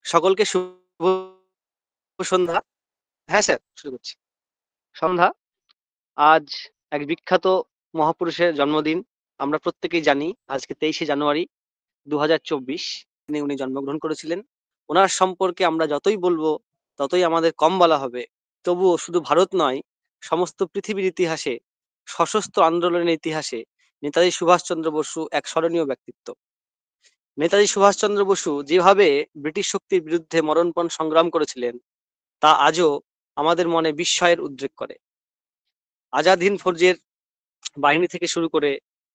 সকলকে শুভ সন্ধ্যা। হ্যাঁ স্যার, শুরু করছি। সন্ধ্যা। আজ এক বিখ্যাত মহাপুরুষের জন্মদিন। আমরা প্রত্যেকেই জানি আজকে 23শে জানুয়ারি 2024 উনি জন্মগ্রহণ করেছিলেন। ওনার সম্পর্কে আমরা যতই বলবো ততই আমাদের কম বলা হবে। তবুও শুধু ভারত নয়, সমস্ত পৃথিবীর ইতিহাসে, সশস্ত্র আন্দোলনের ইতিহাসে নেতাজি সুভাষচন্দ্র বসু এক স্মরণীয় ব্যক্তিত্ব। নেতাজি সুভাষচন্দ্র বসু যেভাবে ব্রিটিশ শক্তির বিরুদ্ধে মরণপণ সংগ্রাম করেছিলেন তা আজও আমাদের মনে বিস্ময়ের উদ্রেক করে। আজাদ হিন্দ ফৌজের বাহিনী থেকে শুরু করে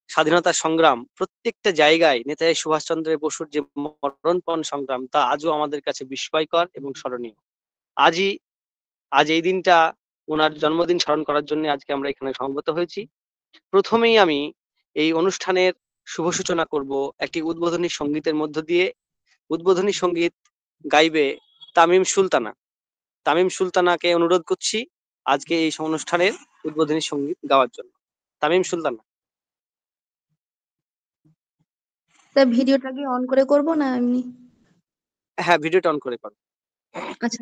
স্বাধীনতা সংগ্রাম, প্রত্যেকটা জায়গায় নেতাজি সুভাষচন্দ্র বসুর যে মরণপণ সংগ্রাম তা আজও আমাদের কাছে বিস্ময়কর এবং স্মরণীয়। আজ এই দিনটা, ওনার জন্মদিন স্মরণ করার জন্য আজকে আমরা এখানে সমবেত হয়েছি। প্রথমেই আমি এই অনুষ্ঠানের শুভ সূচনা করব একটি উদ্বোধনী সঙ্গীতের মধ্য দিয়ে। উদ্বোধনী সঙ্গীত গাইবে তামিম সুলতানা। তামিম সুলতানাকে অনুরোধ করছি আজকে এই অনুষ্ঠানের উদ্বোধনী সঙ্গীত গাওয়ার জন্য। তামিম সুলতানা। তা ভিডিওটা কি অন করে করব না এমনি? হ্যাঁ, ভিডিওটা অন করে করো। আচ্ছা।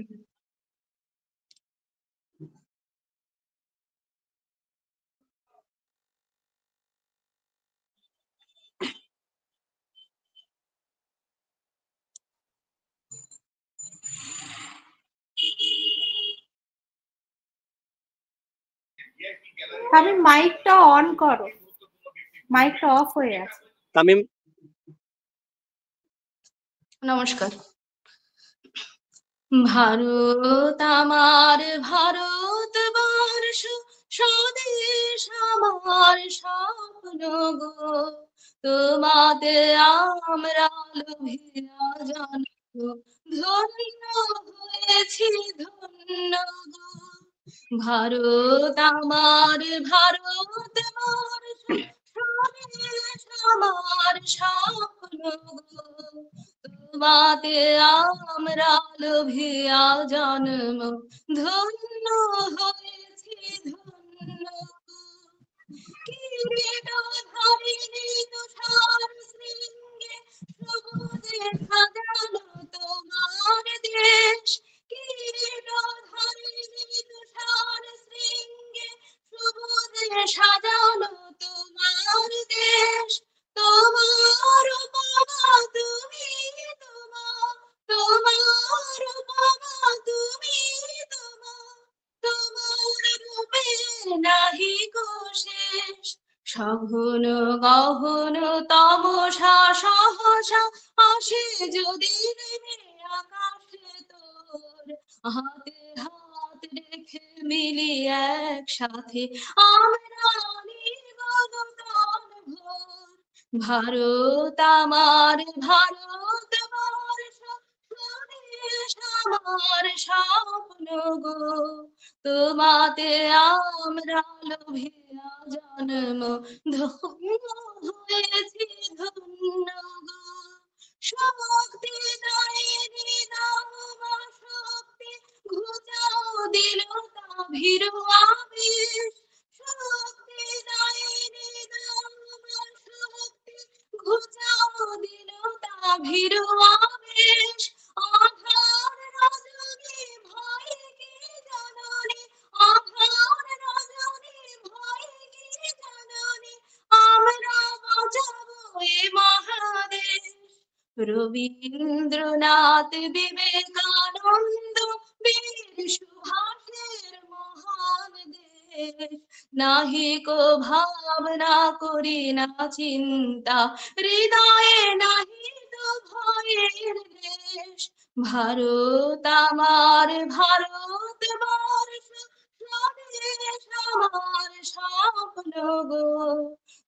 আমি মাইকটা অন করো, মাইকটা অফ হয়ে আছে। তামিম। নমস্কার। ভারত আমার ভারতবর্ষ, স্বদেশ আমার স্বপ্ন গো, তোমাতে আমরা লোভিয়া জানবো, ধন্য হয়েছি ধন্য গো। ভারত আমার ভারতবর্ষ, স্বদেশ আমার স্বপ্ন গো, তোমাতে আমরা লোভিয়া জন্ম, ধন্য হয়েছি ধন্য গো। কিরীটধারিণী তুষার শৃঙ্গে, সবুজে সাজানো তোমার দেশ। কিরীটধারিণী তুষার শৃঙ্গে, সবুজে সাজানো তোমার দেশ। তোমার উপমা তুমি, তোমার উপমা তুমি, তোমার রূপে নাহি কো শেষ। সঘন গহন তমসা সহসা আসে যদি নেমে আকাশে তোর, হাতে হাত রেখে মিলি একসাথে আমরা নির্গতন ভোর। ভারত আমার ভারতবর্ষ, স্বদেশ আমার স্বপ্ন গো, তোমাতে আমরা লোভিয়া জন্ম, ধন্য হয়েছি ধন্য গো। শক্তি দায়নি দামা শক্তি, ঘুচাও দিল তা ভীরু আবেশ। শক্তি দায়নি দামা শক্তি, ঘুচাও দিল তা ভীরু আবেশ। আধার রজনী ভয় কি জাননি, আধার রজনী ভয় কি জাননি, আমরা বাঁচাবো এ মহাদেশ। রবীন্দ্রনাথ বিবেকানন্দ বীর সুভাষের মহান দেশ, নাহি কো ভাবনা করি না চিন্তা, হৃদয়ে নাহি তো ভয়ের লেশ। ভারত আমার ভারতবর্ষ, স্বদেশ আমার স্বপ্ন গো,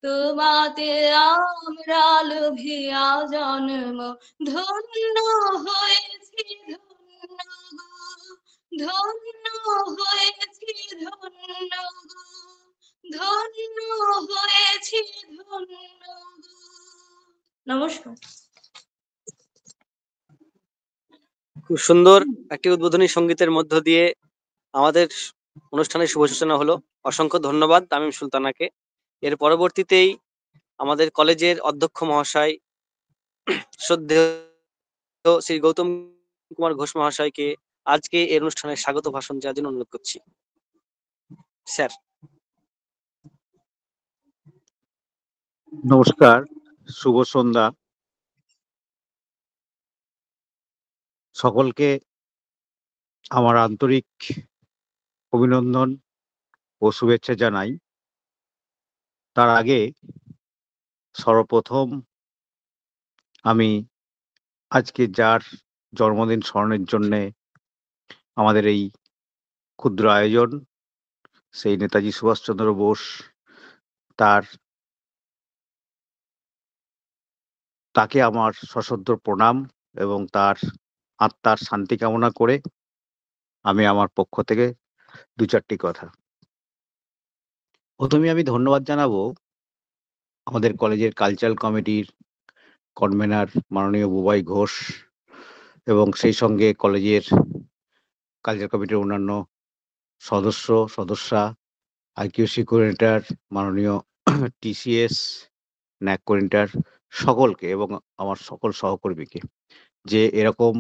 তোমাতে আমরা লোভিয়া জন্ম, ধন্য হয়েছি ধন্য গো, ধন্য হয়েছি ধন্য গো, ধন্য হয়েছি ধন্য গো। নমস্কার। খুব সুন্দর একটি উদ্বোধনী সঙ্গীতের মধ্য দিয়ে আমাদের অনুষ্ঠানের শুভ সূচনা হলো। অসংখ্য ধন্যবাদ তামিম সুলতানাকে। এর পরবর্তীতেই আমাদের কলেজের অধ্যক্ষ মহাশয় শ্রদ্ধেয় শ্রী গৌতম কুমার ঘোষ মহাশয়কে আজকে এই অনুষ্ঠানে স্বাগত ভাষণ দেওয়ার জন্য অনুরোধ করছি। স্যার। নমস্কার, শুভ সন্ধ্যা। সকলকে আমার আন্তরিক অভিনন্দন ও শুভেচ্ছা জানাই। তার আগে সর্বপ্রথম আমি আজকে যার জন্মদিন স্মরণের জন্যে আমাদের এই ক্ষুদ্র আয়োজন, সেই নেতাজি সুভাষচন্দ্র বোস, তাকে আমার সশ্রদ্ধ প্রণাম এবং তার আত্মার শান্তি কামনা করে আমি আমার পক্ষ থেকে দু চারটি কথা। প্রথমে আমি ধন্যবাদ জানাবো আমাদের কলেজের কালচারাল কমিটির কনভেনার মাননীয় বুবাই ঘোষ এবং সেই সঙ্গে কলেজের কালচারাল কমিটির অন্যান্য সদস্যা, আইকিউসি কোঅর্ডিনেটর মাননীয় টিসিএস, ন্যাক কোঅর্ডিনেটর সকলকে এবং আমার সকল সহকর্মীকে, যে এরকম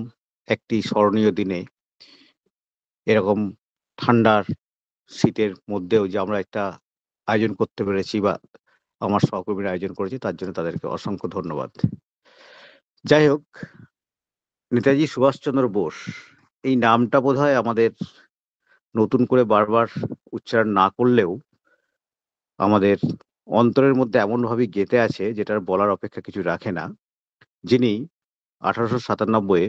একটি স্মরণীয় দিনে এরকম ঠান্ডার শীতের মধ্যেও যে আমরা একটা আয়োজন করতে পেরেছি বা আমার সহকর্মীরা আয়োজন করেছে, তার জন্য তাদেরকে অসংখ্য ধন্যবাদ। যাই হোক, নেতাজি সুভাষচন্দ্র বোস এই নামটা বোধহয় আমাদের নতুন করে বারবার উচ্চারণ না করলেও আমাদের অন্তরের মধ্যে এমনভাবে গেঁথে আছে যেটার বলার অপেক্ষা কিছু রাখে না। যিনি 1897-এ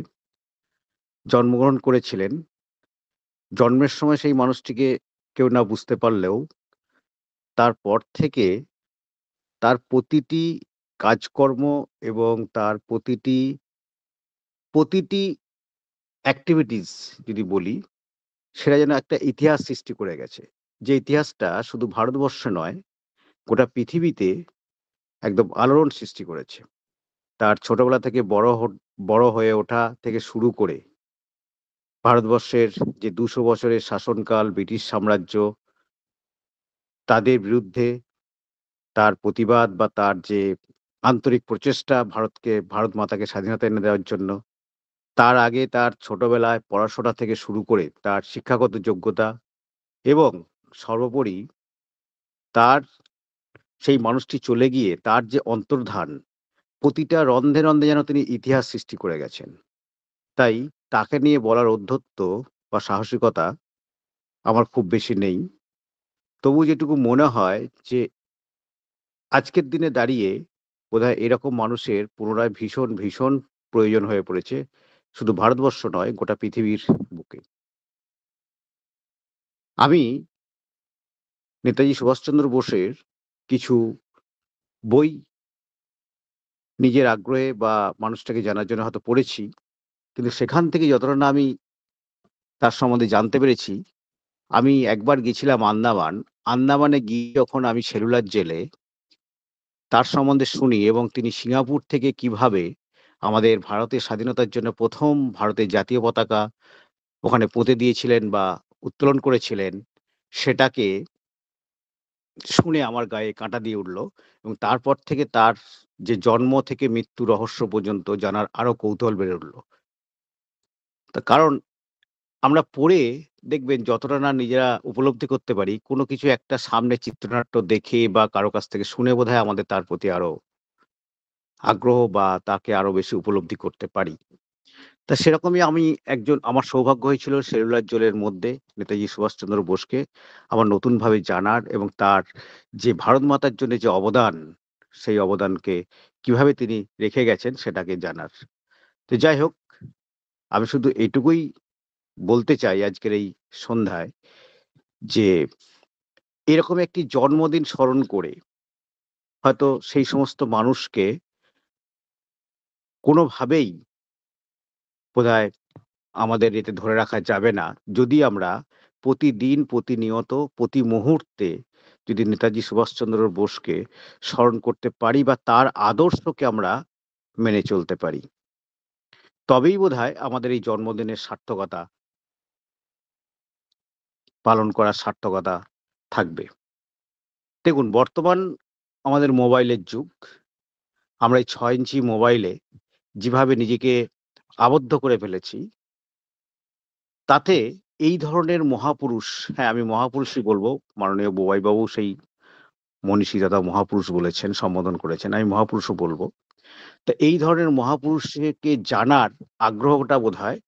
জন্মগ্রহণ করেছিলেন। জন্মের সময় সেই মানুষটিকে কেউ না বুঝতে পারলেও তারপর থেকে তার প্রতিটি কাজকর্ম এবং তার প্রতিটি অ্যাক্টিভিটিস যদি বলি, সেটা যেন একটা ইতিহাস সৃষ্টি করে গেছে। যে ইতিহাসটা শুধু ভারতবর্ষে নয়, গোটা পৃথিবীতে একদম আলোড়ন সৃষ্টি করেছে। তার ছোটবেলা থেকে বড় হয়ে ওঠা থেকে শুরু করে ভারতবর্ষের যে 200 বছরের শাসনকাল, ব্রিটিশ সাম্রাজ্য, তাদের বিরুদ্ধে তার প্রতিবাদ বা তার যে আন্তরিক প্রচেষ্টা ভারত মাতাকে স্বাধীনতা এনে দেওয়ার জন্য, তার আগে তার ছোটবেলায় পড়াশোনা থেকে শুরু করে তার শিক্ষাগত যোগ্যতা এবং সর্বোপরি তার সেই মানুষটি চলে গিয়ে তার যে অন্তর্ধান, প্রতিটা রন্ধে রন্ধে যেন তিনি ইতিহাস সৃষ্টি করে গেছেন। তাই তাকে নিয়ে বলার ঔদ্ধত্য বা সাহসিকতা আমার খুব বেশি নেই। তবু যেটুকু মনে হয় যে আজকের দিনে দাঁড়িয়ে বোধহয় এরকম মানুষের পুনরায় ভীষণ ভীষণ প্রয়োজন হয়ে পড়েছে, শুধু ভারতবর্ষ নয়, গোটা পৃথিবীর বুকে। আমি নেতাজি সুভাষচন্দ্র বোসের কিছু বই নিজের আগ্রহে বা মানুষটাকে জানার জন্য হয়তো পড়েছি, কিন্তু সেখান থেকে যতটা না আমি তার সম্বন্ধে জানতে পেরেছি, আমি একবার গেছিলাম আন্দামানে গিয়ে যখন আমি সেলুলার জেলে তার সম্বন্ধে শুনি এবং তিনি সিঙ্গাপুর থেকে কিভাবে আমাদের ভারতের স্বাধীনতার জন্য প্রথম ভারতের জাতীয় পতাকা ওখানে পুঁতে দিয়েছিলেন বা উত্তোলন করেছিলেন, সেটাকে শুনে আমার গায়ে কাঁটা দিয়ে উঠল এবং তারপর থেকে তার যে জন্ম থেকে মৃত্যু রহস্য পর্যন্ত জানার আরো কৌতূহল বেড়ে উঠল। কারণ আমরা পড়ে দেখবেন যতটা না নিজেরা উপলব্ধি করতে পারি, কোনো কিছু একটা সামনে চিত্রনাট্য দেখে বা কারো কাছ থেকে শুনে বোধহয় আমাদের তার প্রতি আরো আগ্রহ বা তাকে আরো বেশি উপলব্ধি করতে পারি। তা সেরকমই আমার সৌভাগ্য হয়েছিল সেলুলার জেলের মধ্যে নেতাজি সুভাষচন্দ্র বোসকে আমার নতুনভাবে জানার এবং তার যে ভারত মাতার জন্য যে অবদান, সেই অবদানকে কিভাবে তিনি রেখে গেছেন সেটাকে জানার। তো যাই হোক, আমি শুধু এইটুকুই বলতে চাই আজকের এই সন্ধ্যায় যে এরকম একটি জন্মদিন স্মরণ করে হয়তো সেই সমস্ত মানুষকে কোনোভাবেই বোধহয় আমাদের এতে ধরে রাখা যাবে না, যদি আমরা প্রতিদিন, প্রতিনিয়ত, প্রতি মুহূর্তে যদি নেতাজি সুভাষচন্দ্র বোসকে স্মরণ করতে পারি বা তার আদর্শকে আমরা মেনে চলতে পারি। তবেই বোধহয় আমাদের এই জন্মদিনের সার্থকতা পালন করার সার্থকতা থাকবে। দেখুন, বর্তমান আমাদের মোবাইলের যুগ। আমরা এই 6 ইঞ্চি মোবাইলে যেভাবে নিজেকে আবদ্ধ করে ফেলেছি, তাতে এই ধরনের মহাপুরুষ, হ্যাঁ আমি মহাপুরুষই বলবো, মাননীয় বোবাইবাবু সেই মনীষী দাদা মহাপুরুষ বলেছেন, সম্বোধন করেছেন, আমি মহাপুরুষও বলবো। তা এই ধরনের মহাপুরুষকে জানার আগ্রহটা বোধহয়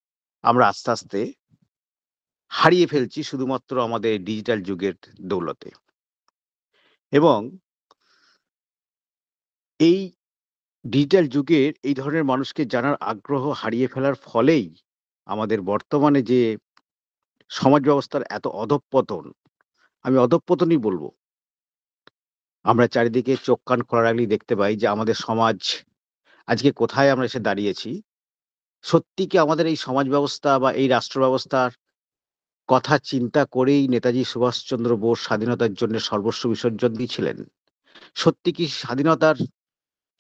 আমরা আস্তে আস্তে হারিয়ে ফেলছি শুধুমাত্র আমাদের ডিজিটাল যুগের দৌলতে। এবং এই ডিজিটাল যুগের এই ধরনের মানুষকে জানার আগ্রহ হারিয়ে ফেলার ফলেই আমাদের বর্তমানে যে সমাজ ব্যবস্থার এত অধঃপতন, আমি অধঃপতনই বলবো। আমরা চারিদিকে চোখ কান খোলা রাখলেই দেখতে পাই যে আমাদের সমাজ আজকে কোথায় আমরা এসে দাঁড়িয়েছি। সত্যি কি আমাদের এই সমাজ ব্যবস্থা বা এই রাষ্ট্র ব্যবস্থার কথা চিন্তা করেই নেতাজি সুভাষচন্দ্র বোস স্বাধীনতার জন্য সর্বস্ব বিসর্জন দিয়েছিলেন? সত্যি কি স্বাধীনতার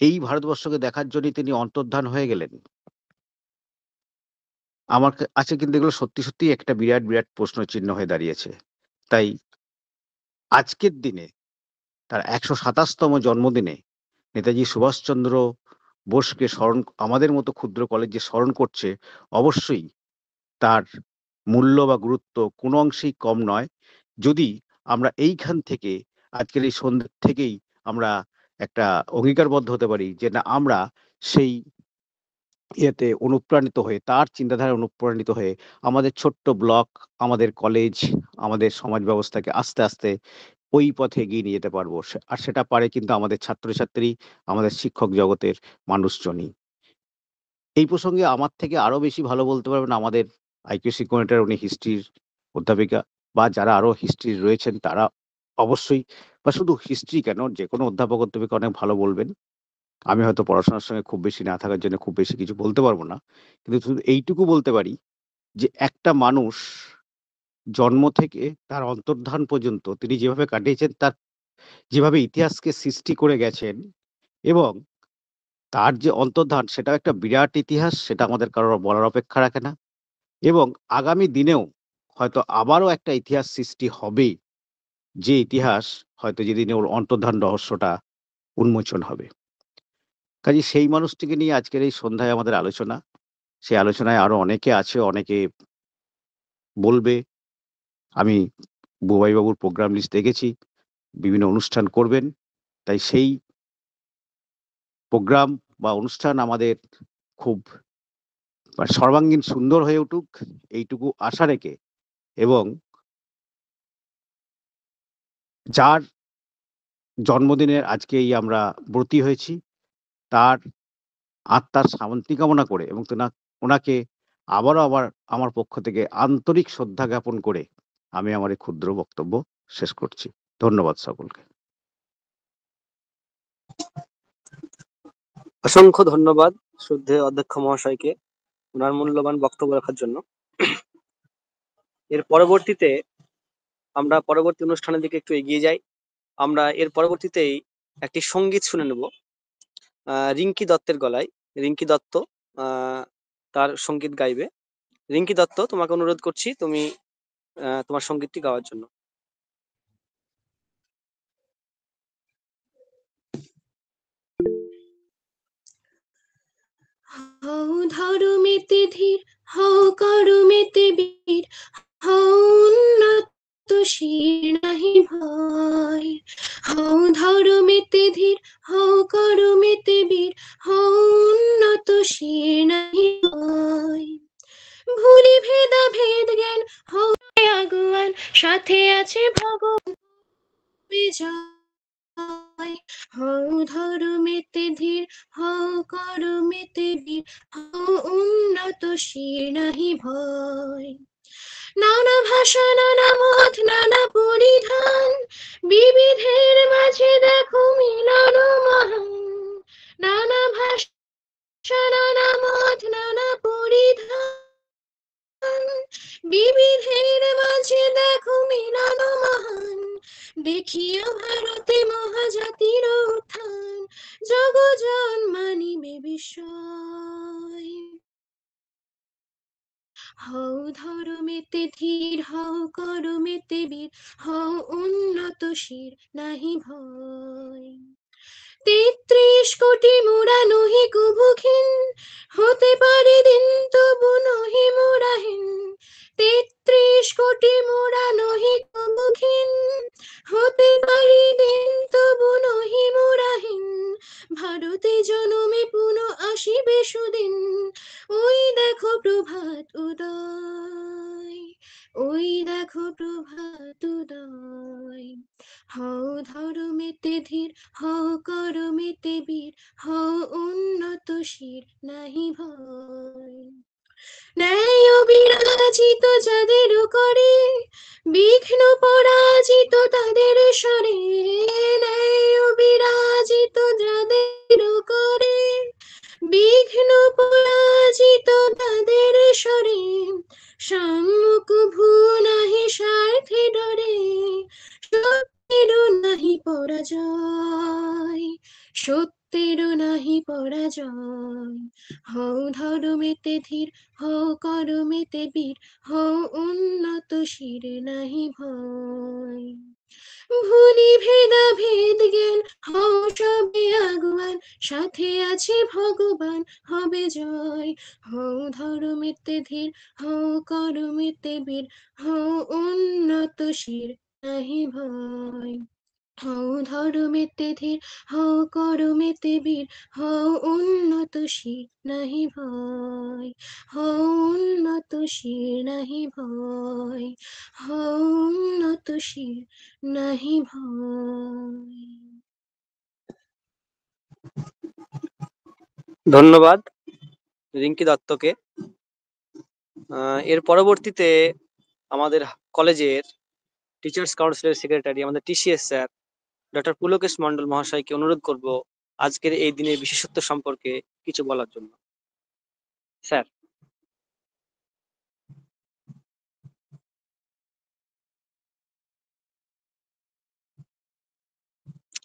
এই ভারতবর্ষকে দেখার জন্যই তিনি অন্তর্ধান হয়ে গেলেন? আমার কাছে কিন্তু এগুলো সত্যি সত্যি একটা বিরাট বিরাট প্রশ্ন চিহ্ন হয়ে দাঁড়িয়েছে। তাই আজকের দিনে তার ১২৭তম জন্মদিনে নেতাজি সুভাষচন্দ্র বোসকে স্মরণ, আমাদের মতো ক্ষুদ্র কলেজ যে স্মরণ করছে, অবশ্যই তার মূল্য বা গুরুত্ব কোনো অংশেই কম নয়। যদি আমরা এইখান থেকে আজকের এই সন্ধ্যে থেকেই আমরা একটা অঙ্গীকারবদ্ধ হতে পারি যে না, আমরা সেই ইয়েতে অনুপ্রাণিত হয়ে, তার চিন্তাধারায় অনুপ্রাণিত হয়ে আমাদের ছোট্ট ব্লক, আমাদের কলেজ, আমাদের সমাজ ব্যবস্থাকে আস্তে আস্তে ওই পথে এগিয়ে নিয়ে যেতে পারবো। আর সেটা পারে কিন্তু আমাদের ছাত্রছাত্রী, আমাদের শিক্ষক জগতের মানুষজনই। এই প্রসঙ্গে আমার থেকে আরো বেশি ভালো বলতে পারবেন আমাদের আইকিউসি কোঅর্ডিনেটর, উনি হিস্ট্রির অধ্যাপিকা, বা যারা আরো হিস্ট্রি রয়েছেন তারা অবশ্যই, বা শুধু হিস্ট্রি কেন, যে কোনো অধ্যাপক অধ্যাপিকা অনেক ভালো বলবেন। আমি হয়তো পড়াশোনার সঙ্গে খুব বেশি না থাকার জন্য খুব বেশি কিছু বলতে পারবো না, কিন্তু শুধু এইটুকু বলতে পারি যে একটা মানুষ জন্ম থেকে তার অন্তর্ধান পর্যন্ত তিনি যেভাবে কাটিয়েছেন, তার যেভাবে ইতিহাসকে সৃষ্টি করে গেছেন, এবং তার যে অন্তর্ধান সেটাও একটা বিরাট ইতিহাস, সেটা আমাদের কারোর বলার অপেক্ষা রাখে না। এবং আগামী দিনেও হয়তো আবারও একটা ইতিহাস সৃষ্টি হবে, যে ইতিহাস হয়তো যেদিনে ওর অন্তর্ধান রহস্যটা উন্মোচন হবে। কাজে সেই মানুষটিকে নিয়ে আজকের এই সন্ধ্যায় আমাদের আলোচনা। সেই আলোচনায় আরো অনেকে আছে, অনেকে বলবে। আমি বুবাইবাবুর প্রোগ্রাম লিস্ট দেখেছি, বিভিন্ন অনুষ্ঠান করবেন। তাই সেই প্রোগ্রাম বা অনুষ্ঠান আমাদের খুব সর্বাঙ্গীন সুন্দর হয়ে উঠুক, এইটুকু আশা রেখে, এবং যার জন্মদিনের আজকেই আমরা ব্রতী হয়েছি, তার আত্মার শান্তি কামনা করে এবং ওনাকে আবারও আবার আমার পক্ষ থেকে আন্তরিক শ্রদ্ধা জ্ঞাপন করে আমি আমার এই ক্ষুদ্র বক্তব্য শেষ করছি। ধন্যবাদ সকলকে। অসংখ্য ধন্যবাদ শ্রদ্ধেয় অধ্যক্ষ মহাশয়কে ওনার মূল্যবান বক্তব্য রাখার জন্য। এর পরবর্তীতে আমরা পরবর্তী অনুষ্ঠানের দিকে একটু এগিয়ে যাই। আমরা এর পরবর্তীতেই একটি সঙ্গীত শুনে নেব রিঙ্কি দত্তের গলায়। রিঙ্কি দত্ত তার সঙ্গীত গাইবে। রিঙ্কি দত্ত, তোমাকে অনুরোধ করছি তুমি তোমার সঙ্গীতটি গাওয়ার জন্য। হও ধর্মেতে ধীর, হও করমেতে বীর, হও উন্নতশীল নাহি ভয়। হও ধর্মেতে ধীর, হও করমেতে বীর, হও উন্নতশীল নাহি ভয়। ভুলি ভেদা ভেদ জ্ঞান, হও আগুয়ান, সাথে আছে ভগবান বিজয়। হও ধর্মেতে ধীর, হও করমেতে বীর, হও উন্নতশীল নাহি ভয়। নানা ভাষা নানা মত নানা পরিধান, বিবিধের মাঝে দেখো মিলন মহান। নানা ভাষা নানা মত নানা পরিধান, বিবিধের মাঝে দেখো মিলন মহান। দেখিয়া ভারতে মহাজাতির উত্থান, জগজন মানিবে বিস্ময়। হও ধর্মেতে ধীর, হও করমেতে বীর, হও উন্নতশীল নাহি ভয়। ৩৩ কোটি মোরা নহি কুভুখিন, হতে পারে দিন তবু নহি মোরাহীন। ৩৩ কোটি মোরা নহি কুভুখিন, হতে পারি দিন তবু নহি মোরাহীন। ভারতে জনমে পুনঃ আসিবে সুদিন, ওই দেখো প্রভাত উদয়, ওই দেখো প্রভাত উদয়। হও ধর্মেতে ধীর, হও করমেতে বীর, হও উন্নত শির নাহি ভয়। ন্যায় বিরাজিত যাদের করে, বিঘ্ন পরাজিত তাদের স্বরে। ন্যায় বিরাজিত যাদের করে, বিঘ্ন পরাজিত তাদের স্বরে। সম্মুখ ভূ নাহি স্বার্থে ডরে, সত্যেরও নাহি পরাজয়, সত্যেরও নাহি পরাজয়। হও ধর্মেতে ধীর, হও করমেতে বীর, হও উন্নত শির নাহি ভয়। ভুলি ভেদা ভেদ জ্ঞান, হও সবে আগুয়ান, সাথে আছে ভগবান হবে জয়। হও ধর্মেতে ধীর, হও করমেতে বীর, হও উন্নত শির নাহি ভয়। হও ধর্মেতে ধীর, হও করমেতে বীর, হও উন্নত শির নাহি ভয়। হও উন্নত শির নাহি ভয়, হও উন্নত শির নাহি ভয়। ধন্যবাদ রিঙ্কি দত্তকে। এর পরবর্তীতে আমাদের কলেজের টিচার্স কাউন্সিলের সেক্রেটারি, আমাদের TCS sir doctor Pulakesh Mondal মহাশয়কে অনুরোধ করব আজকের এই দিনের বিশেষত্ব সম্পর্কে কিছু বলার জন্য। স্যার।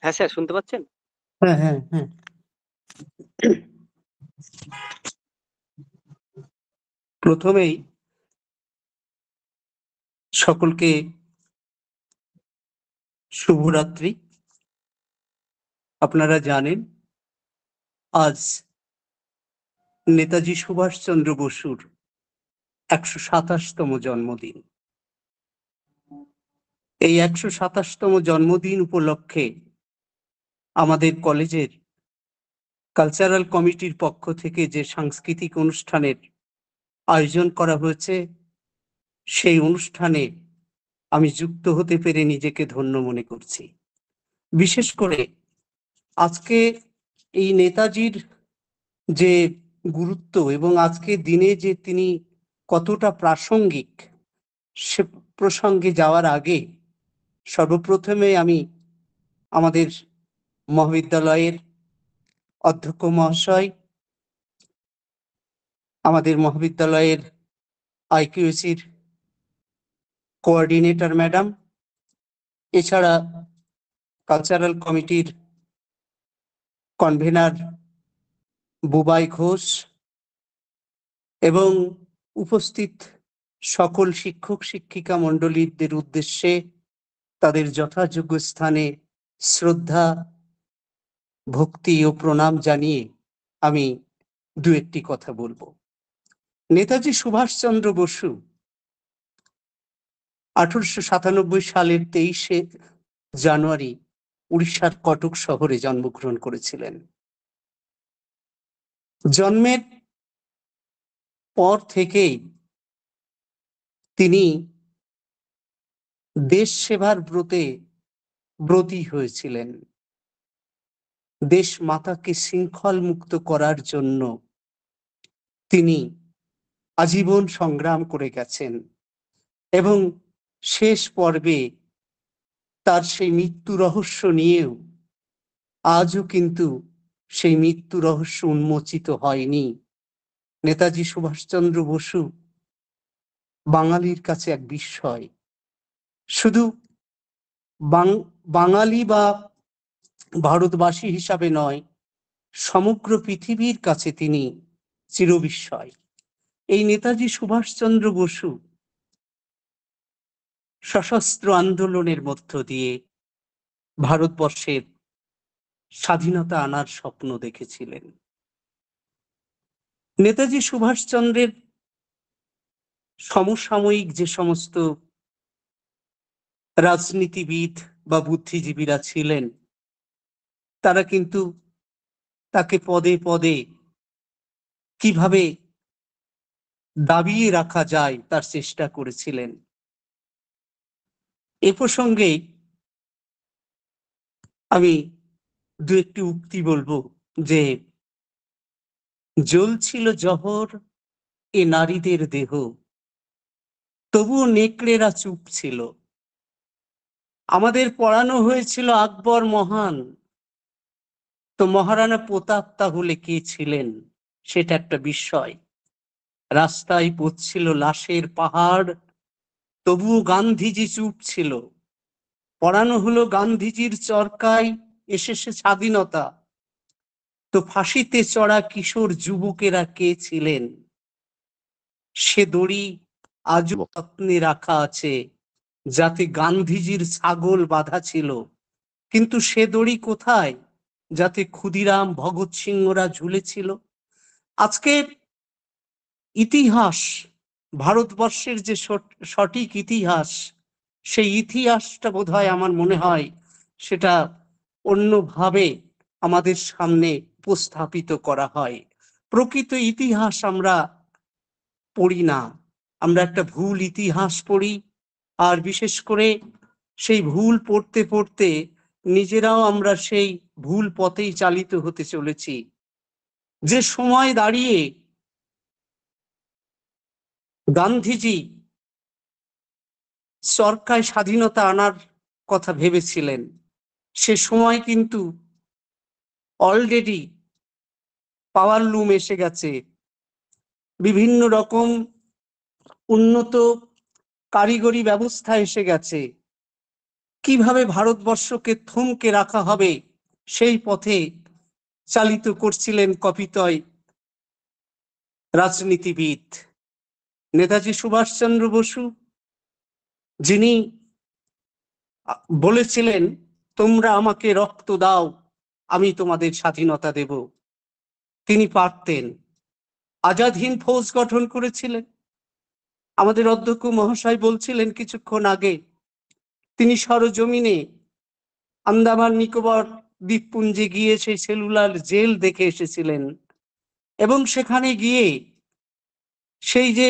হ্যাঁ স্যার, শুনতে পাচ্ছেন? হ্যাঁ হ্যাঁ হ্যাঁ। প্রথমেই সকলকে শুভরাত্রি। আপনারা জানেন আজ নেতাজি সুভাষচন্দ্র বসুর ১২৭তম জন্মদিন। এই ১২৭তম জন্মদিন উপলক্ষে আমাদের কলেজের কালচারাল কমিটির পক্ষ থেকে যে সাংস্কৃতিক অনুষ্ঠানের আয়োজন করা হয়েছে, সেই অনুষ্ঠানে আমি যুক্ত হতে পেরে নিজেকে ধন্য মনে করছি। বিশেষ করে আজকে এই নেতাজির যে গুরুত্ব এবং আজকে দিনে যে তিনি কতটা প্রাসঙ্গিক, সে প্রসঙ্গে যাওয়ার আগে সর্বপ্রথমে আমি আমাদের মহাবিদ্যালয়ের অধ্যক্ষ মহাশয়, আমাদের মহাবিদ্যালয়ের আইকিউসির কোঅর্ডিনেটর ম্যাডাম, এছাড়া কালচারাল কমিটির কনভেনার বুবাই ঘোষ এবং উপস্থিত সকল শিক্ষক শিক্ষিকা মণ্ডলীদের উদ্দেশ্যে তাদের যথাযোগ্য স্থানে শ্রদ্ধা, ভক্তি ও প্রণাম জানিয়ে আমি দু একটি কথা বলবো। নেতাজি সুভাষচন্দ্র বসু 1897 সালের 23শে জানুয়ারি উড়িষ্যার কটক শহরে জন্মগ্রহণ করেছিলেন। জন্মের পর থেকেই তিনি দেশ সেবার ব্রতে ব্রতী হয়েছিলেন। দেশ মাতাকে শৃঙ্খল মুক্ত করার জন্য তিনি আজীবন সংগ্রাম করে গেছেন এবং শেষ পর্বে তার সেই মৃত্যু রহস্য নিয়েও আজও কিন্তু সেই মৃত্যু রহস্য উন্মোচিত হয়নি। নেতাজি সুভাষচন্দ্র বসু বাঙালির কাছে এক বিস্ময়। শুধু বাঙালি বা ভারতবাসী হিসাবে নয়, সমগ্র পৃথিবীর কাছে তিনি চিরবিস্ময়। এই নেতাজি সুভাষচন্দ্র বসু সশস্ত্র আন্দোলনের মধ্য দিয়ে ভারতবর্ষের স্বাধীনতা আনার স্বপ্ন দেখেছিলেন। নেতাজি সুভাষচন্দ্রের সমসাময়িক যে সমস্ত রাজনীতিবিদ বা বুদ্ধিজীবীরা ছিলেন, তারা কিন্তু তাকে পদে পদে কিভাবে দাবিয়ে রাখা যায় তার চেষ্টা করেছিলেন। এ প্রসঙ্গে আমি দু একটি উক্তি বলবো যে, জ্বলছিল জহর এ নারীদের দেহ, তবুও নেকড়েরা চুপ ছিল। আমাদের পড়ানো হয়েছিল আকবর মহান, তো মহারানা প্রতাপ তাহলে কে ছিলেন সেটা একটা বিস্ময়। রাস্তায় পড়ছিল লাশের পাহাড়, তবুও গান্ধীজি চুপ ছিল। পড়ানো হলো গান্ধীজির চরকায় এসেছে স্বাধীনতা, তো ফাঁসিতে চড়া কিশোর যুবকেরা কে ছিলেন? সে দড়ি আজও যত্নে রাখা আছে, যাতে গান্ধীজির ছাগল বাঁধা ছিল, কিন্তু সে দড়ি কোথায় যাতে ক্ষুদিরাম ভগৎ সিংহরা ঝুলেছিল? আজকে ইতিহাস, ভারতবর্ষের যে সঠিক ইতিহাস, সেই ইতিহাসটা বোধহয় আমার মনে হয় সেটা অন্যভাবে আমাদের সামনে উপস্থাপিত করা হয়। প্রকৃত ইতিহাস আমরা পড়ি না, আমরা একটা ভুল ইতিহাস পড়ি, আর বিশেষ করে সেই ভুল পড়তে পড়তে নিজেরাও আমরা সেই ভুল পথেই চালিত হতে চলেছি। যে সময় দাঁড়িয়ে গান্ধীজি চরকায় স্বাধীনতা আনার কথা ভেবেছিলেন, সে সময় কিন্তু অলরেডি পাওয়ার লুম এসে গেছে, বিভিন্ন রকম উন্নত কারিগরি ব্যবস্থা এসে গেছে। কিভাবে ভারতবর্ষকে থমকে রাখা হবে সেই পথে চালিত করছিলেন কপিতয় রাজনীতিবিদ নেতাজি সুভাষচন্দ্র বসু, যিনি বলেছিলেন, তোমরা আমাকে রক্ত দাও, আমি তোমাদের স্বাধীনতা দেব। তিনি পারতেন। আজাদ হিন্দ ফৌজ গঠন করেছিলেন। আমাদের অধ্যক্ষ মহাশয় বলছিলেন কিছুক্ষণ আগে, তিনি সরজমিনে আন্দামান নিকোবর দ্বীপপুঞ্জে গিয়ে সেই সেলুলার জেল দেখে এসেছিলেন, এবং সেখানে গিয়ে সেই যে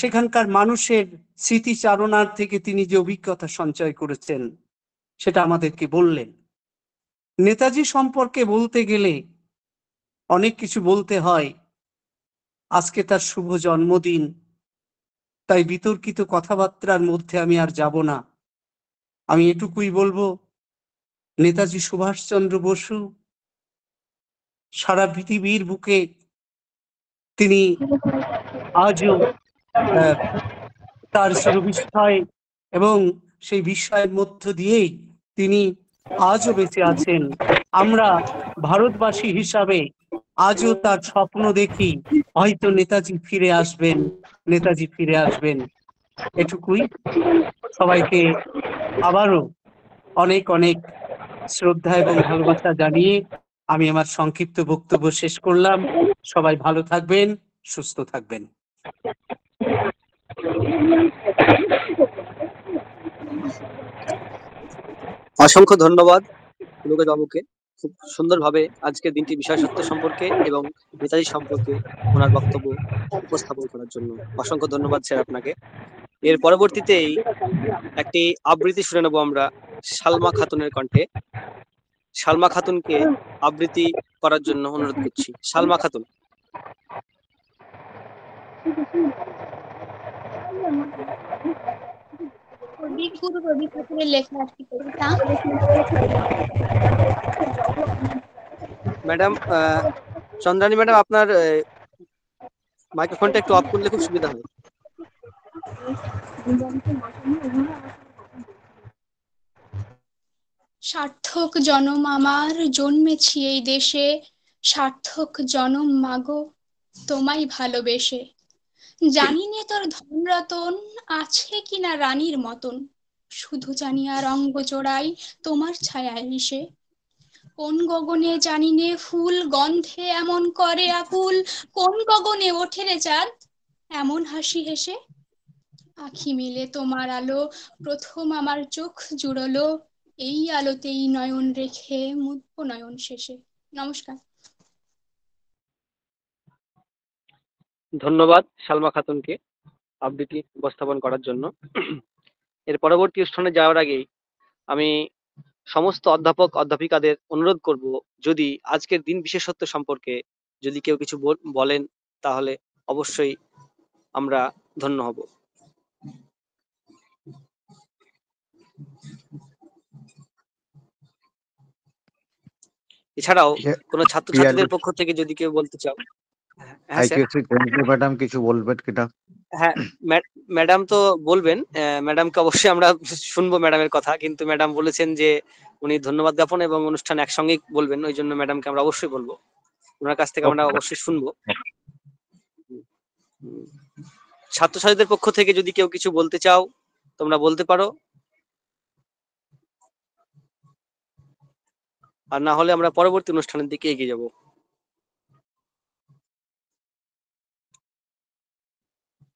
সেখানকার মানুষের স্মৃতিচারণার থেকে তিনি যে অভিজ্ঞতা সঞ্চয় করেছেন সেটা আমাদেরকে বললেন। নেতাজি সম্পর্কে বলতে গেলে অনেক কিছু বলতে হয়। আজকে তার শুভ জন্মদিন, তাই বিতর্কিত কথাবার্তার মধ্যে আমি আর যাব না। আমি এটুকুই বলবো, নেতাজি সুভাষচন্দ্র বসু সারা পৃথিবীর বুকে তিনি আজও তার চিরবিস্ময়, এবং সেই বিস্ময়ের মধ্য দিয়েই তিনি আজও বেঁচে আছেন। আমরা ভারতবাসী হিসাবে আজও তার স্বপ্ন দেখি, হয়তো নেতাজি ফিরে আসবেন, নেতাজি ফিরে আসবেন। এটুকুই। সবাইকে আবারও অনেক অনেক শ্রদ্ধা এবং ভালোবাসা জানিয়ে আমি আমার সংক্ষিপ্ত বক্তব্য শেষ করলাম। সবাই ভালো থাকবেন, সুস্থ থাকবেন। অসংখ্য ধন্যবাদ লোকেশ বাবুকে, খুব সুন্দরভাবে আজকের দিনটি বিষয় সত্য সম্পর্কে এবং নেতাজি সম্পর্কে ওনার বক্তব্য উপস্থাপন করার জন্য অসংখ্য ধন্যবাদ স্যার আপনাকে। এর পরবর্তীতেই একটি আবৃত্তি শুনে নেব আমরা সালমা খাতুনের কণ্ঠে। সালমা খাতুনকে আবৃত্তি করার জন্য অনুরোধ করছি। সালমা খাতুন। কবিগুরু রবি ঠাকুরের লেখা একটি কবিতা। ম্যাডাম চন্দ্রানী ম্যাডাম, আপনার মাইক্রোফোনটা একটু অফ করলে খুব সুবিধা হয়। সার্থক জনম আমার, জন্মেছি এই দেশে, সার্থক জনম মাগো তোমায় ভালোবেসে। জানি নে তোর ধন রতন আছে কিনা রানীর মতন, শুধু জানি আর অঙ্গ জোড়াই তোমার ছায়া এসে। কোন গগনে জানি নে ফুল গন্ধে এমন করে আকুল, কোন গগনে ওঠে রে চাঁদ এমন হাসি হেসে। আখি মিলে তোমার আলো প্রথম আমার চোখ জুড়লো, এই আলোতেই নয়ন রেখে মুদব নয়ন শেষে। নমস্কার। ধন্যবাদ সালমা খাতুনকে আবৃত্তি উপস্থাপন করার জন্য। এর পরবর্তী অনুষ্ঠানে যাওয়ার আগেই আমি সমস্ত অধ্যাপক অধ্যাপিকাদের অনুরোধ করব, যদি আজকের দিন বিশেষত্ব সম্পর্কে যদি কেউ কিছু বলেন তাহলে অবশ্যই আমরা ধন্য হব। এছাড়াও কোনো ছাত্রছাত্রীদের পক্ষ থেকে যদি কেউ বলতে চাও। হ্যাঁ স্যার। ম্যাডাম কিছু বলবেন কিনা? হ্যাঁ, ম্যাডাম তো বলবেন, ম্যাডামকে অবশ্যই আমরা শুনবো ম্যাডামের কথা, কিন্তু ম্যাডাম বলেছেন যে উনি ধন্যবাদ জ্ঞাপন এবং অনুষ্ঠান একসঙ্গেই বলবেন, ওই জন্য ম্যাডামকে আমরা অবশ্যই বলবো, ওনার কাছ থেকে আমরা অবশ্যই শুনবো। ছাত্রছাত্রীদের পক্ষ থেকে যদি কেউ কিছু বলতে চাও তোমরা বলতে পারো, আর না হলে আমরা পরবর্তী অনুষ্ঠানের দিকে এগিয়ে যাব।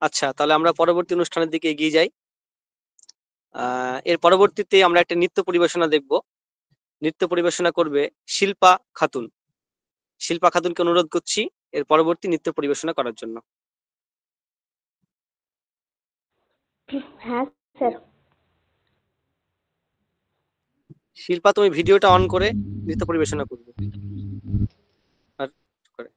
আচ্ছা, তাহলে আমরা পরবর্তী অনুষ্ঠানের দিকে এগিয়ে যাই। এর পরবর্তীতে আমরা একটা নৃত্য পরিবেশনা দেখব। নৃত্য পরিবেশনা করবে শিল্পা খাতুন। শিল্পা খাতুনকে অনুরোধ করছি এর পরবর্তী নৃত্য পরিবেশনা করার জন্য। হ্যাঁ স্যার। শিল্পা, তুমি ভিডিওটা অন করে নৃত্য পরিবেশনা করবে। আর করে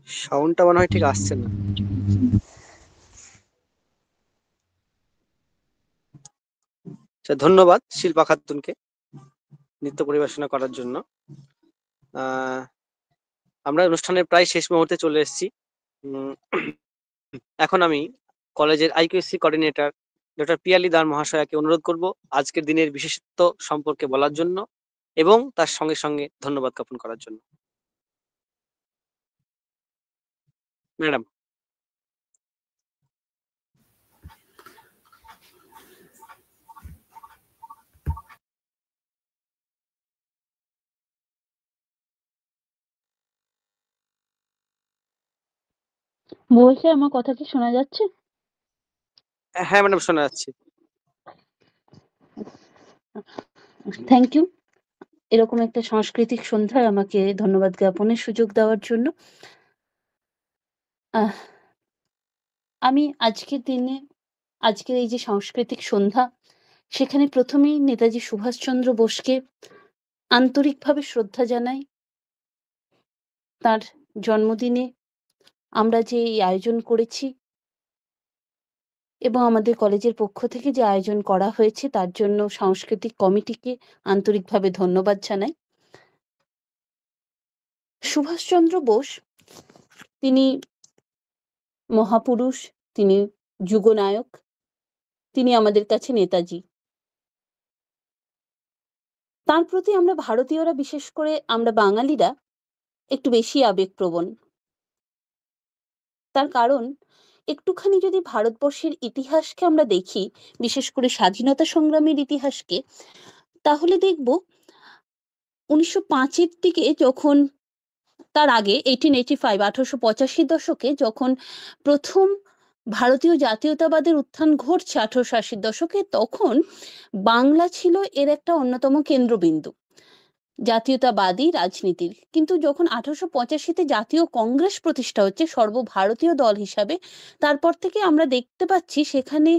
সাউন্ডটা মনে হয় ঠিক আসছে না। ধন্যবাদ শিল্পা খাতুনকে নৃত্য পরিবেশনা করার জন্য। আমরা অনুষ্ঠানের প্রায় শেষ মুহূর্তে চলে এসেছি। এখন আমি কলেজের IQSC কোঅর্ডিনেটর ডক্টর পিয়ালি দার মহাশয়াকে অনুরোধ করব আজকের দিনের বিশেষত্ব সম্পর্কে বলার জন্য এবং তার সঙ্গে সঙ্গে ধন্যবাদ জ্ঞাপন করার জন্য। ম্যাডাম। বলছে আমার কথা কি শোনা যাচ্ছে? হ্যাঁ ম্যাডাম, শোনা যাচ্ছে। Thank you. এরকম একটা সাংস্কৃতিক সন্ধ্যায় আমাকে ধন্যবাদ জ্ঞাপনের সুযোগ দেওয়ার জন্য। আহ আমি আজকের এই যে সাংস্কৃতিক সন্ধ্যা, সেখানে প্রথমেই নেতাজি সুভাষচন্দ্র বোসকে আন্তরিকভাবে শ্রদ্ধা জানাই। তার জন্মদিনে আমরা যে এই আয়োজন করেছি এবং আমাদের কলেজের পক্ষ থেকে যে আয়োজন করা হয়েছে তার জন্য সাংস্কৃতিক কমিটিকে আন্তরিকভাবে ধন্যবাদ জানাই। সুভাষচন্দ্র বোস তিনি মহাপুরুষ, তিনি যুগনায়ক, তিনি আমাদের কাছে নেতাজি। তার প্রতি আমরা ভারতীয়রা, বিশেষ করে আমরা বাঙালিরা একটু বেশি আবেগপ্রবণ। তার কারণ একটুখানি যদি ভারতবর্ষের ইতিহাসকে আমরা দেখি, বিশেষ করে স্বাধীনতা সংগ্রামের ইতিহাসকে, তাহলে দেখব 1905-এর দিকে, যখন তার আগে 1885 দশকে যখন প্রথম ভারতীয় জাতীয়তাবাদের উত্থান ঘটছে 1880-র দশকে, তখন বাংলা ছিল এর একটা অন্যতম কেন্দ্রবিন্দু জাতীয়তাবাদী রাজনীতির। কিন্তু যখন 1885-তে জাতীয় কংগ্রেস প্রতিষ্ঠা হচ্ছে সর্বভারতীয় দল হিসাবে, তারপর থেকে আমরা দেখতে পাচ্ছি সেখানে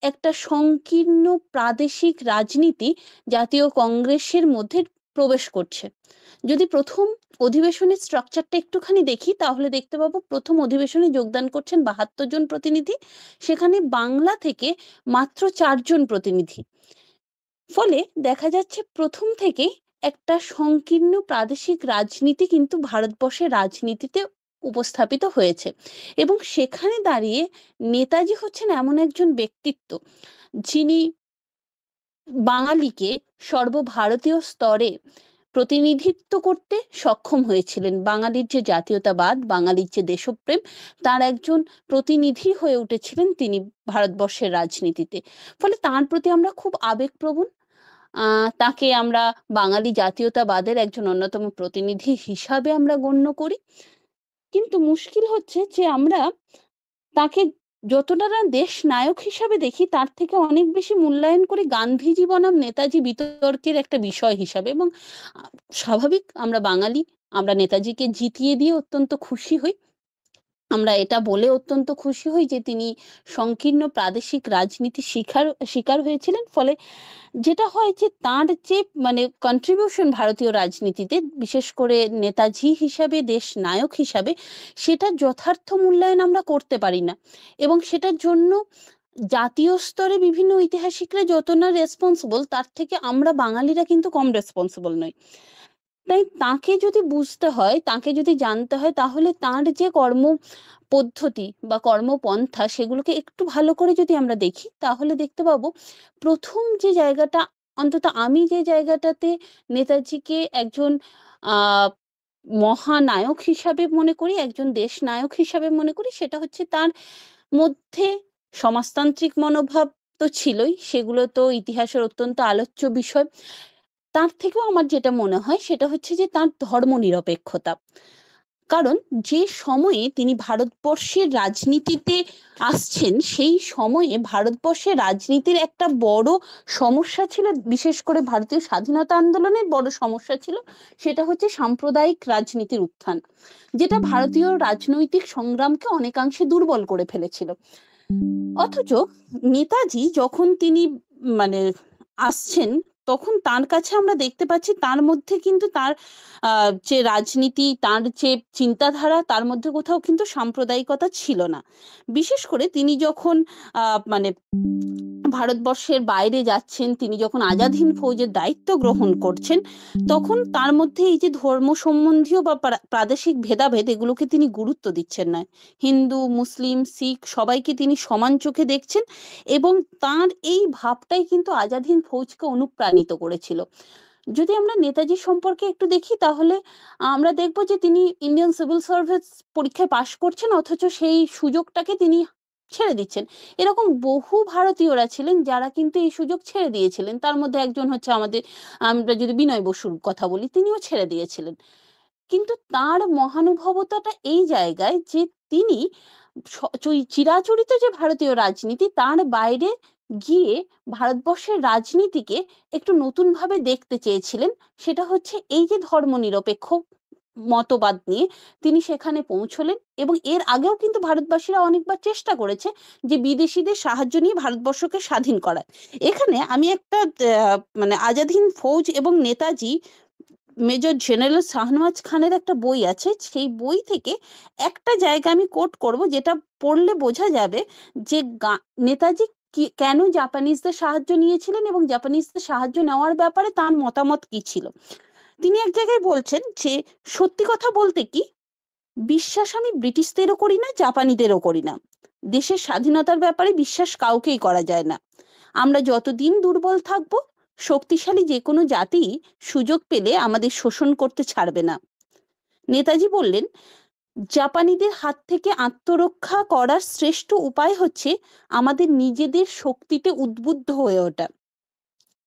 একটা সংকীর্ণ প্রাদেশিক রাজনীতি জাতীয় কংগ্রেসের মধ্যে প্রবেশ করছে। যদি প্রথম অধিবেশনের স্ট্রাকচারটা একটুখানি দেখি, তাহলে দেখতে পাবো প্রথম অধিবেশনে যোগদান করছেন 72 জন প্রতিনিধি, সেখানে বাংলা থেকে মাত্র 4 জন প্রতিনিধি। ফলে দেখা যাচ্ছে প্রথম থেকে একটা সংকীর্ণ প্রাদেশিক রাজনীতি কিন্তু ভারতবর্ষের রাজনীতিতে উপস্থাপিত হয়েছে। এবং সেখানে দাঁড়িয়ে নেতাজি হচ্ছেন এমন একজন ব্যক্তিত্ব যিনি বাঙালিকে সর্বভারতীয় স্তরে প্রতিনিধিত্ব করতে সক্ষম হয়েছিলেন। বাঙালির যে জাতীয়তাবাদ, বাঙালির যে দেশপ্রেম, তার একজন প্রতিনিধি হয়ে উঠেছিলেন তিনি ভারতবর্ষের রাজনীতিতে। ফলে তার প্রতি আমরা খুব আবেগপ্রবণ। তাকে আমরা বাঙালি জাতীয়তাবাদের একজন অন্যতম প্রতিনিধি হিসাবে আমরা গণ্য করি। কিন্তু মুশকিল হচ্ছে যে আমরা তাকে যতটা না দেশ নায়ক হিসাবে দেখি, তার থেকে অনেক বেশি মূল্যায়ন করি গান্ধীজি বনাম নেতাজি বিতর্কের একটা বিষয় হিসাবে। এবং স্বাভাবিক, আমরা বাঙালি, আমরা নেতাজিকে জিতিয়ে দিয়ে অত্যন্ত খুশি হই। আমরা এটা বলে অত্যন্ত খুশি হই যে তিনি সংকীর্ণ প্রাদেশিক রাজনীতি শিকার হয়েছিলেন। ফলে যেটা হয় যে তার যে কন্ট্রিবিউশন ভারতীয় রাজনীতিতে, বিশেষ করে নেতাজি হিসাবে, দেশ নায়ক হিসাবে, সেটা যথার্থ মূল্যায়ন আমরা করতে পারি না। এবং সেটার জন্য জাতীয় স্তরে বিভিন্ন ঐতিহাসিকরা যত না রেসপন্সিবল, তার থেকে আমরা বাঙালিরা কিন্তু কম রেসপন্সিবল নই। তাই তাকে যদি বুঝতে হয়, তাকে যদি জানতে হয়, তাহলে তার যে কর্ম পদ্ধতি বা কর্মপন্থা, সেগুলোকে একটু ভালো করে যদি আমরা দেখি, তাহলে দেখতে পাবো প্রথম যে জায়গাটা, অন্তত আমি যে জায়গাটাতে নেতাজিকে একজন মহানায়ক হিসাবে মনে করি, একজন দেশ নায়ক হিসাবে মনে করি, সেটা হচ্ছে তার মধ্যে সমাজতান্ত্রিক মনোভাব তো ছিলই, সেগুলো তো ইতিহাসের অত্যন্ত আলোচ্য বিষয়। তার থেকেও আমার যেটা মনে হয় সেটা হচ্ছে যে তার ধর্মনিরপেক্ষতা। কারণ যে সময়ে তিনি ভারতবর্ষের রাজনীতিতে আসছেন, সেই সময়ে ভারতবর্ষের রাজনীতির একটা বড় সমস্যা ছিল, বিশেষ করে ভারতীয় স্বাধীনতা আন্দোলনের বড় সমস্যা ছিল, সেটা হচ্ছে সাম্প্রদায়িক রাজনীতির উত্থান, যেটা ভারতীয় রাজনৈতিক সংগ্রামকে অনেকাংশে দুর্বল করে ফেলেছিল। অথচ নেতাজি যখন তিনি আসছেন, তখন তার কাছে আমরা দেখতে পাচ্ছি তার মধ্যে কিন্তু তার যে রাজনীতি, তার যে চিন্তাধারা, তার মধ্যে কোথাও কিন্তু সাম্প্রদায়িকতা ছিল না। বিশেষ করে তিনি যখন ভারতবর্ষের বাইরে যাচ্ছেন, তিনি যখন আজাদ হিন্দ ফৌজের দায়িত্ব গ্রহণ করছেন, তখন তার মধ্যে এই যে ধর্ম সম্বন্ধীয় বা প্রাদেশিক ভেদাভেদ, এগুলোকে তিনি গুরুত্ব দিচ্ছেন না। হিন্দু, মুসলিম, শিখ সবাইকে তিনি সমান চোখে দেখছেন, এবং তার এই ভাবটাই কিন্তু আজাদ হিন্দ ফৌজকে অনুপ্রাণিত করেছিল। যদি আমরা নেতাজি সম্পর্কে একটু দেখি, তাহলে আমরা দেখব যে তিনি ইন্ডিয়ান সিভিল সার্ভিস পরীক্ষায় পাশ করছেন, অথচ সেই সুযোগটাকে তিনি ছেড়ে দিচ্ছেন। এরকম বহু ভারতীয়রা ছিলেন যারা কিন্তু এই সুযোগ ছেড়ে দিয়েছিলেন। তার মধ্যে একজন হচ্ছে আমরা যদি বিনয় বসুর কথা বলি, তিনিও ছেড়ে দিয়েছিলেন। কিন্তু তার মহানুভবতাটা এই জায়গায় যে তিনি চিরাচরিত যে ভারতীয় রাজনীতি, তার বাইরে গিয়ে ভারতবর্ষের রাজনীতিকে একটু নতুন ভাবে দেখতে চেয়েছিলেন। সেটা হচ্ছে এই যে ধর্মনিরপেক্ষ মতবাদ নিয়ে তিনি সেখানে পৌঁছলেন, এবং এর আগেও কিন্তু ভারতবাসীরা অনেকবার চেষ্টা করেছে যে বিদেশিদের সাহায্য নিয়ে ভারতবর্ষকে স্বাধীন করার। এখানে আমি একটা মানে আজাদ হিন্দ ফৌজ এবং নেতাজি, মেজর জেনারেল শাহনওয়াজ খানের একটা বই আছে, সেই বই থেকে একটা জায়গা আমি কোট করব, যেটা পড়লে বোঝা যাবে যে নেতাজি কেন জাপানিজদের সাহায্য নিয়েছিলেন এবং জাপানিজদের সাহায্য নেওয়ার ব্যাপারে তার মতামত কি ছিল। তিনি এক জায়গায় বলছেন যে সত্যি কথা বলতে কি, বিশ্বাস আমি ব্রিটিশদেরও করি না, জাপানিদেরও করি না। দেশের স্বাধীনতার ব্যাপারে বিশ্বাস কাউকেই করা যায় না। আমরা যতদিন দুর্বল থাকব, শক্তিশালী যে কোনো জাতি সুযোগ পেলে আমাদের শোষণ করতে ছাড়বে না। নেতাজি বললেন, জাপানিদের হাত থেকে আত্মরক্ষা করার শ্রেষ্ঠ উপায় হচ্ছে আমাদের নিজেদের শক্তিতে উদ্বুদ্ধ হয়ে ওঠা।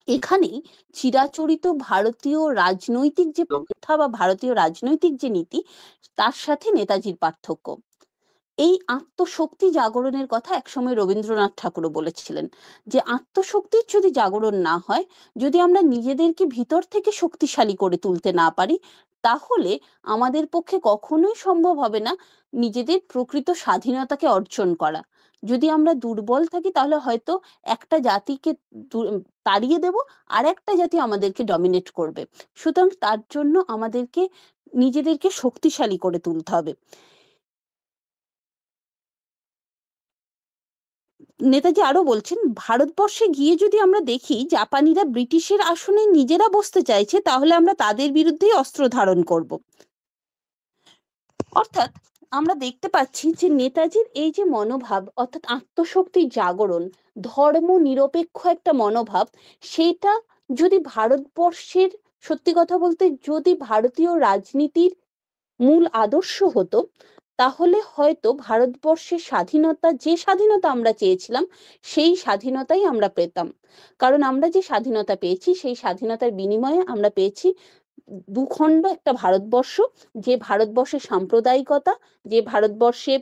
এখানে চিরাচরিত ভারতীয় রাজনৈতিক যে প্রথা বা ভারতীয় রাজনৈতিক যে নীতি, তার সাথে নেতাজির পার্থক্য। এই আত্মশক্তি জাগরণের কথা একসময় রবীন্দ্রনাথ ঠাকুরও বলেছিলেন, যে আত্মশক্তির যদি জাগরণ না হয়, যদি আমরা নিজেদেরকে ভিতর থেকে শক্তিশালী করে তুলতে না পারি, তাহলে আমাদের পক্ষে কখনোই সম্ভব হবে না নিজেদের প্রকৃত স্বাধীনতাকে অর্জন করা। যদি আমরা দুর্বল থাকি, তাহলে হয়তো একটা জাতিকে তাড়িয়ে দেব, আর একটা জাতি আমাদেরকে ডমিনেট করবে। সুতরাং তার জন্য আমাদেরকে নিজেদেরকে শক্তিশালী করে তুলতে হবে। নেতাজি আরো বলছেন, ভারতবর্ষে গিয়ে যদি আমরা দেখি জাপানিরা ব্রিটিশের আসনে নিজেরা বসতে চাইছে, তাহলে আমরা তাদের বিরুদ্ধেই অস্ত্র ধারণ করব। অর্থাৎ আমরা দেখতে পাচ্ছি যে নেতাজির এই যে মনোভাব, অর্থাৎ আত্মশক্তির জাগরণ, ধর্ম নিরপেক্ষ একটা মনোভাব, সেটা যদি ভারতবর্ষের, সত্যি কথা বলতে যদি ভারতীয় রাজনীতির মূল আদর্শ হতো, তাহলে হয়তো ভারতবর্ষের স্বাধীনতা, যে স্বাধীনতা আমরা চেয়েছিলাম, সেই স্বাধীনতাই আমরা পেতাম। কারণ আমরা যে স্বাধীনতা পেয়েছি, সেই স্বাধীনতার বিনিময়ে আমরা পেয়েছি দুখণ্ড একটা ভারতবর্ষ, যে ভারতবর্ষের সাম্প্রদায়িকতা, যে ভারতবর্ষে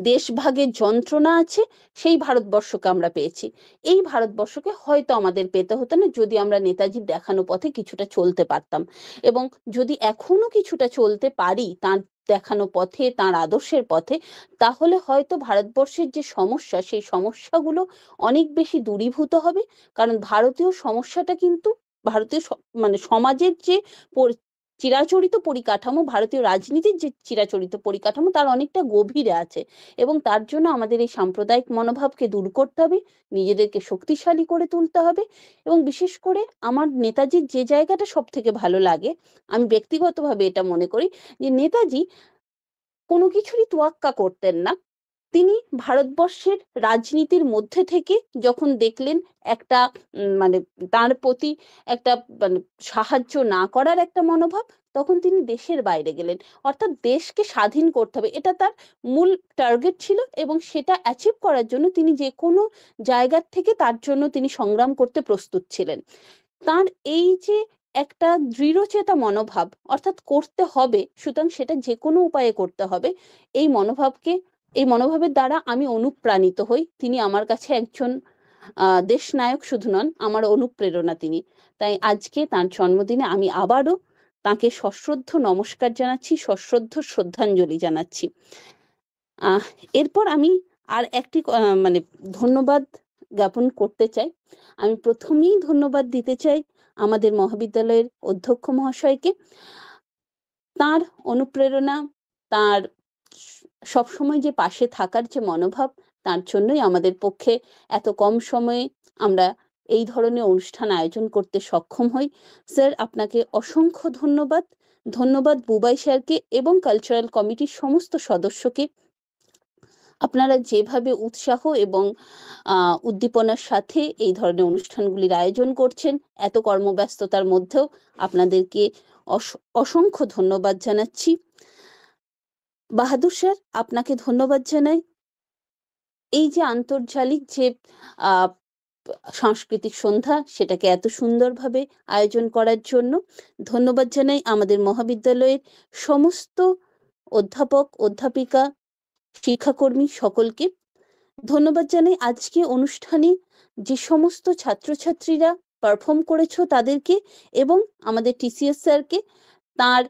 দেশভাগের যন্ত্রণা আছে, সেই ভারতবর্ষকে আমরা পেয়েছি। এই ভারতবর্ষকে হয়তো আমাদের পেতে হতো না, যদি আমরা নেতাজির দেখানো পথে কিছুটা চলতে পারতাম, এবং যদি এখনো কিছুটা চলতে পারি তার দেখানো পথে, তার আদর্শের পথে, তাহলে হয়তো ভারতবর্ষের যে সমস্যা, সেই সমস্যাগুলো অনেক বেশি দূরীভূত হবে। কারণ ভারতীয় সমস্যাটা কিন্তু ভারতীয় মানে সমাজের যে চিরাচরিত পরিকাঠামো, ভারতীয় রাজনীতির যে চিরাচরিত পরিকাঠামো, তার অনেকটা গভীরে আছে, এবং তার জন্য আমাদের এই সাম্প্রদায়িক মনোভাবকে দূর করতে হবে, নিজেদেরকে শক্তিশালী করে তুলতে হবে। এবং বিশেষ করে আমার নেতাজির যে জায়গাটা সব থেকে ভালো লাগে, আমি ব্যক্তিগতভাবে এটা মনে করি, যে নেতাজি কোনো কিছুরই তোয়াক্কা করতেন না। তিনি ভারতবর্ষের রাজনীতির মধ্যে থেকে যখন দেখলেন একটা মানে তার প্রতি একটা মানে সাহায্য না করার একটা মনোভাব, তখন তিনি দেশের বাইরে গেলেন। অর্থাৎ দেশকে স্বাধীন করতে হবে, এটা তার মূল টার্গেট ছিল, এবং সেটা অ্যাচিভ করার জন্য তিনি যে কোনো জায়গার থেকে তার জন্য তিনি সংগ্রাম করতে প্রস্তুত ছিলেন। তার এই যে একটা দৃঢ়চেতা মনোভাব, অর্থাৎ করতে হবে, সুতরাং সেটা যে কোনো উপায়ে করতে হবে, এই মনোভাবের দ্বারা আমি অনুপ্রাণিত হই। তিনি আমার কাছে একজন দেশ নায়ক শুধু নন, আমার অনুপ্রেরণা তিনি। তাই আজকে তার জন্মদিনে আমি আবারও তাকে সশ্রদ্ধ নমস্কার জানাচ্ছি, সশ্রদ্ধ শ্রদ্ধাঞ্জলি জানাচ্ছি। এরপর আমি আর একটি মানে ধন্যবাদ জ্ঞাপন করতে চাই। আমি প্রথমেই ধন্যবাদ দিতে চাই আমাদের মহাবিদ্যালয়ের অধ্যক্ষ মহাশয়কে। তার অনুপ্রেরণা, তার সবসময় যে পাশে থাকার যে মনোভাব, তার জন্যই আমাদের পক্ষে এত কম সময়ে আমরা এই ধরনের অনুষ্ঠান আয়োজন করতে সক্ষম হই। স্যার, আপনাকে অসংখ্য ধন্যবাদ। ধন্যবাদ বুবাই স্যারকে এবং কালচারাল কমিটির সমস্ত সদস্যকে। আপনারা যেভাবে উৎসাহ এবং উদ্দীপনার সাথে এই ধরনের অনুষ্ঠানগুলির আয়োজন করছেন, এত কর্মব্যস্ততার মধ্যেও আপনাদেরকে অসংখ্য ধন্যবাদ জানাচ্ছি। বাহাদুর স্যার, আপনাকে ধন্যবাদ জানাই। এই যে আন্তর্জালিক যে সাংস্কৃতিক সন্ধ্যা, সেটাকে এত সুন্দরভাবে আয়োজন করার জন্য ধন্যবাদ জানাই আমাদের মহাবিদ্যালয়ের সমস্ত অধ্যাপক, অধ্যাপিকা, শিক্ষাকর্মী সকলকে। ধন্যবাদ জানাই আজকে অনুষ্ঠানে যে সমস্ত ছাত্রছাত্রীরা পারফর্ম করেছো তাদেরকে, এবং আমাদের টিসিএস স্যারকে। তার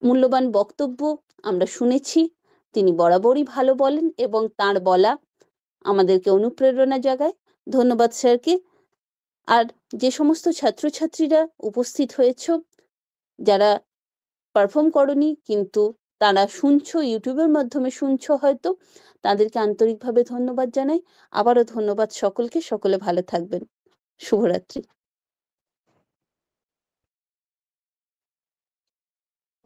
মূল্যবান বক্তব্য আমরা শুনেছি, তিনি বরাবরই ভালো বলেন এবং তার বলা আমাদেরকে অনুপ্রেরণা জাগায়। ধন্যবাদ স্যারকে। আর যে সমস্ত ছাত্রছাত্রীরা উপস্থিত হয়েছো, যারা পারফর্ম করনি কিন্তু তারা শুনছো, ইউটিউবের মাধ্যমে শুনছো হয়তো, তাদেরকে আন্তরিকভাবে ধন্যবাদ জানাই। আবারও ধন্যবাদ সকলকে, সকলে ভালো থাকবেন। শুভরাত্রি।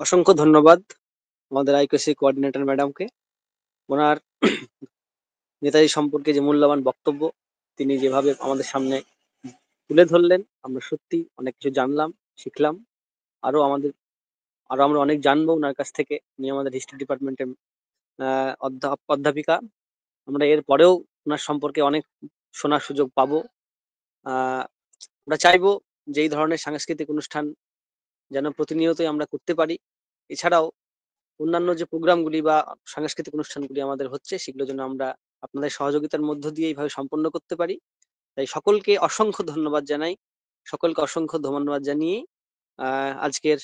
অসংখ্য ধন্যবাদ আমাদের আইকিউসি কোঅর্ডিনেটর ম্যাডামকে। ওনার নেতাজি সম্পর্কে যে মূল্যবান বক্তব্য তিনি যেভাবে আমাদের সামনে তুলে ধরলেন, আমরা সত্যি অনেক কিছু জানলাম, শিখলাম। আরো আমরা অনেক জানবো ওনার কাছ থেকে। উনি আমাদের হিস্ট্রি ডিপার্টমেন্টের অধ্যাপিকা। আমরা এর পরেও ওনার সম্পর্কে অনেক শোনার সুযোগ পাবো। আমরা চাইবো যে এই ধরনের সাংস্কৃতিক অনুষ্ঠান যেন প্রতিনিয়তই আমরা করতে পারি। এছাড়াও অন্যান্য যে প্রোগ্রামগুলি বা সাংস্কৃতিক অনুষ্ঠানগুলি আমাদের হচ্ছে, সেগুলো যেন আমরা আপনাদের সহযোগিতার মধ্য দিয়ে এইভাবে সম্পন্ন করতে পারি। তাই সকলকে অসংখ্য ধন্যবাদ জানাই। সকলকে অসংখ্য ধন্যবাদ জানিয়ে আজকের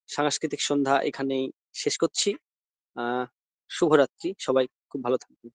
সাংস্কৃতিক সন্ধ্যা এখানেই শেষ করছি। শুভরাত্রি, সবাই খুব ভালো থাকবেন।